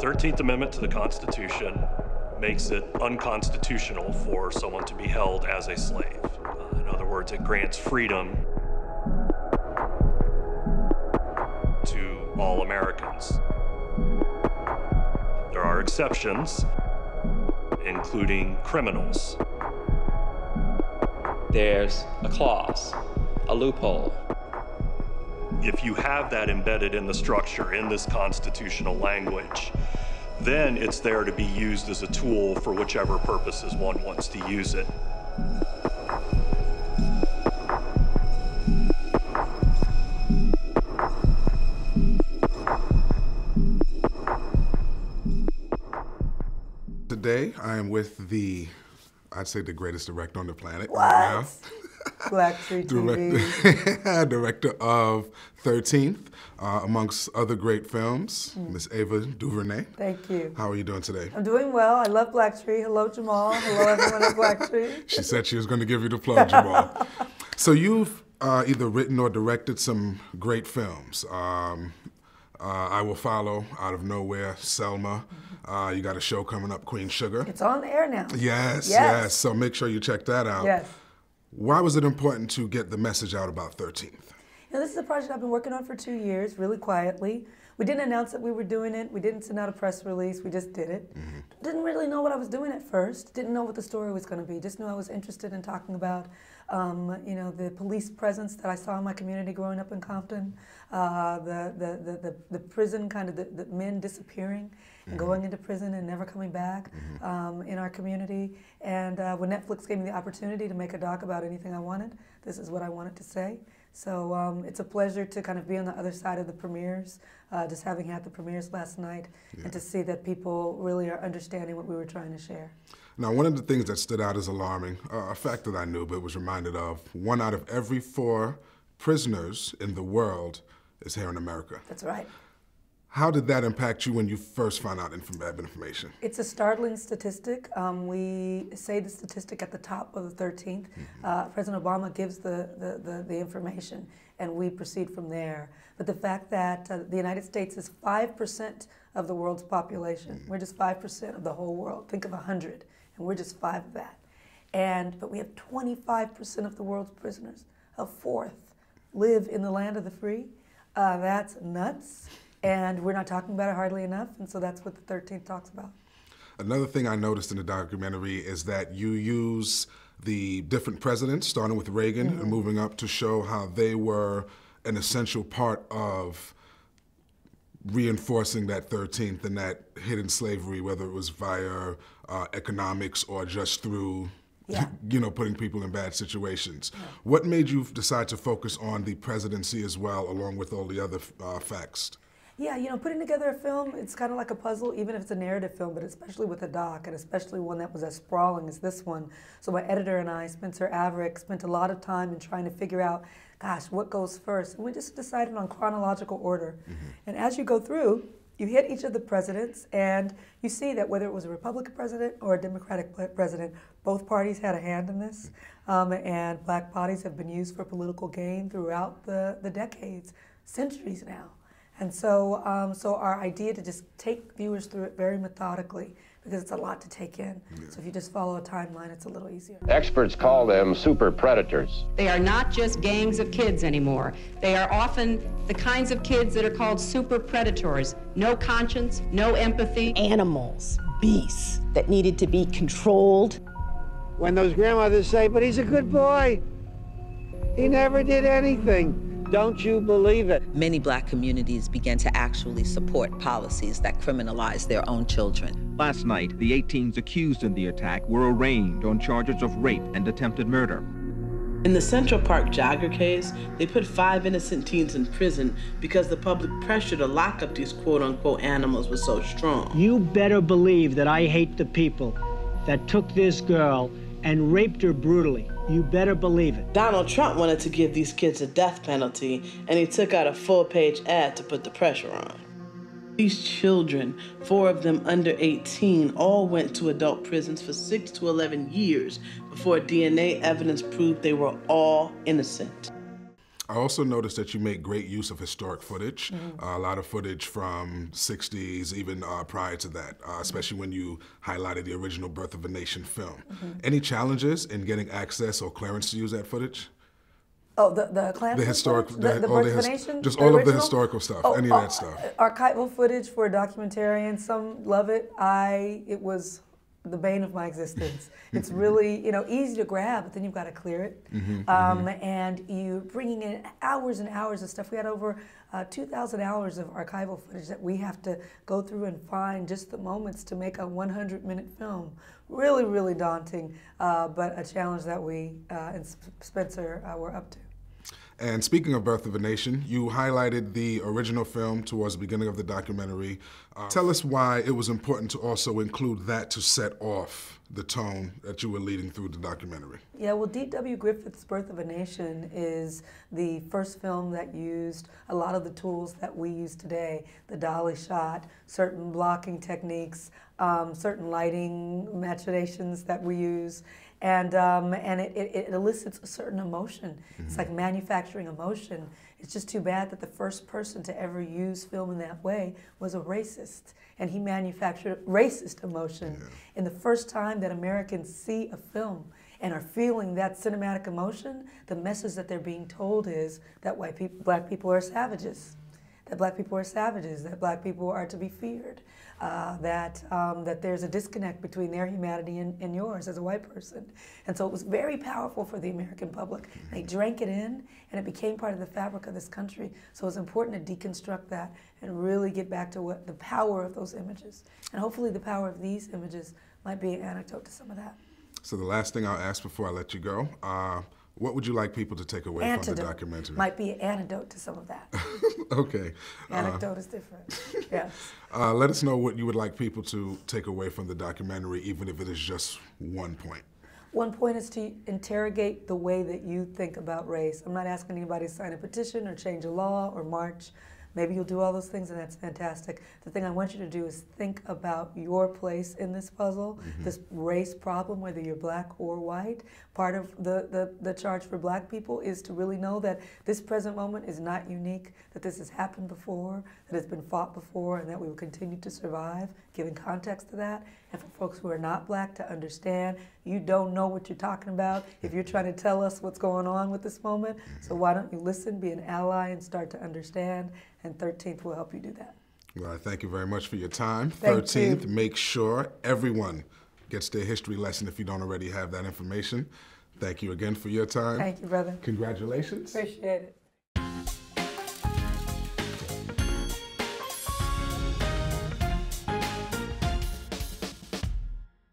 13th Amendment to the Constitution makes it unconstitutional for someone to be held as a slave. In other words, it grants freedom to all Americans. There are exceptions, including criminals. There's a clause, a loophole. If you have that embedded in the structure, in this constitutional language, then it's there to be used as a tool for whichever purposes one wants to use it. Today, I am with I'd say the greatest director on the planet What? right now. Black Tree TV. Director of 13th, amongst other great films, Miss Ava Duvernay. Thank you. How are you doing today? I'm doing well. I love Black Tree. Hello, Jamal. Hello, everyone at Black Tree. She said she was going to give you the plug, Jamal. So you've either written or directed some great films. I Will Follow, Out of Nowhere, Selma. You got a show coming up, Queen Sugar. It's on the air now. Yes. So make sure you check that out. Yes. Why was it important to get the message out about 13th? This is a project I've been working on for 2 years, really quietly. We didn't announce that we were doing it. We didn't send out a press release. We just did it. Didn't really know what I was doing at first. Didn't know what the story was going to be. Just knew I was interested in talking about, the police presence that I saw in my community growing up in Compton, the prison, kind of the men disappearing and going into prison and never coming back in our community. And when Netflix gave me the opportunity to make a doc about anything I wanted, this is what I wanted to say. So it's a pleasure to kind of be on the other side of the premieres, just having had the premieres last night, and to see that people really are understanding what we were trying to share. Now, one of the things that stood out as alarming, a fact that I knew but was reminded of, 1 out of every 4 prisoners in the world is here in America. That's right. How did that impact you when you first found out that information? It's a startling statistic. We say the statistic at the top of the 13th. President Obama gives the information, and we proceed from there. But the fact that the United States is 5% of the world's population. We're just 5% of the whole world. Think of 100, and we're just 5 of that. But we have 25% of the world's prisoners, a fourth, live in the land of the free. That's nuts. And we're not talking about it hardly enough, and so that's what the 13th talks about. Another thing I noticed in the documentary is that you use the different presidents, starting with Reagan and moving up, to show how they were an essential part of reinforcing that 13th and that hidden slavery, whether it was via economics or just through putting people in bad situations. What made you decide to focus on the presidency as well, along with all the other facts? Yeah, putting together a film, it's kind of like a puzzle, even if it's a narrative film, but especially with a doc, and especially one that was as sprawling as this one. So my editor and I, Spencer Averick, spent a lot of time in trying to figure out, gosh, what goes first? And we just decided on chronological order. And as you go through, you hit each of the presidents, and you see that whether it was a Republican president or a Democratic president, both parties had a hand in this, and black bodies have been used for political gain throughout the decades, centuries now. And so our idea to just take viewers through it very methodically, because it's a lot to take in. So if you just follow a timeline, it's a little easier. Experts call them super predators. They are not just gangs of kids anymore. They are often the kinds of kids that are called super predators. No conscience, no empathy. Animals, beasts that needed to be controlled. When those grandmothers say, but he's a good boy, he never did anything. Don't you believe it? Many black communities began to actually support policies that criminalize their own children. Last night, the 18s accused in the attack were arraigned on charges of rape and attempted murder. In the Central Park jogger case, they put 5 innocent teens in prison because the public pressure to lock up these quote-unquote animals was so strong. You better believe that I hate the people that took this girl and raped her brutally. You better believe it. Donald Trump wanted to give these kids a death penalty, and he took out a full-page ad to put the pressure on. These children, 4 of them under 18, all went to adult prisons for 6 to 11 years before DNA evidence proved they were all innocent. I also noticed that you make great use of historic footage, a lot of footage from 60s, even prior to that, especially when you highlighted the original Birth of a Nation film. Any challenges in getting access or clearance to use that footage? Oh, the Klansman The historic, footage? The Birth of a Nation? Just the all original? of the historical stuff, any of that stuff. Archival footage for a documentarian, some love it. It was the bane of my existence. It's really, easy to grab, but then you've got to clear it. And you're bringing in hours and hours of stuff. We had over 2,000 hours of archival footage that we have to go through and find just the moments to make a 100-minute film. Really, really daunting, but a challenge that we and Spencer were up to. And speaking of Birth of a Nation, you highlighted the original film towards the beginning of the documentary. Tell us why it was important to also include that to set off the tone that you were leading through the documentary. Yeah, well, D.W. Griffith's Birth of a Nation is the first film that used a lot of the tools that we use today, the dolly shot, certain blocking techniques, certain lighting machinations that we use. And it elicits a certain emotion. It's like manufacturing emotion. It's just too bad that the first person to ever use film in that way was a racist, and he manufactured racist emotion. And the first time that Americans see a film and are feeling that cinematic emotion, the message that they're being told is that black people are savages. That black people are savages, that black people are to be feared, that there's a disconnect between their humanity and yours as a white person. And so it was very powerful for the American public. They drank it in, and it became part of the fabric of this country. So it's important to deconstruct that and really get back to what the power of those images. And hopefully the power of these images might be an antidote to some of that. So the last thing I'll ask before I let you go, what would you like people to take away from the documentary? Might be an antidote to some of that. Okay. Anecdote is different, yes. Let us know what you would like people to take away from the documentary, even if it is just one point. One point is to interrogate the way that you think about race. I'm not asking anybody to sign a petition or change a law or march. Maybe you'll do all those things, and that's fantastic. The thing I want you to do is think about your place in this puzzle, this race problem, whether you're black or white. Part of the charge for black people is to really know that this present moment is not unique, that this has happened before, that it's been fought before, and that we will continue to survive, giving context to that. And for folks who are not black to understand, you don't know what you're talking about if you're trying to tell us what's going on with this moment. So why don't you listen, be an ally, and start to understand, and 13th will help you do that. Well, thank you very much for your time. Thank 13th, you. Make sure everyone gets their history lesson if you don't already have that information. Thank you again for your time. Thank you, brother. Congratulations. Appreciate it.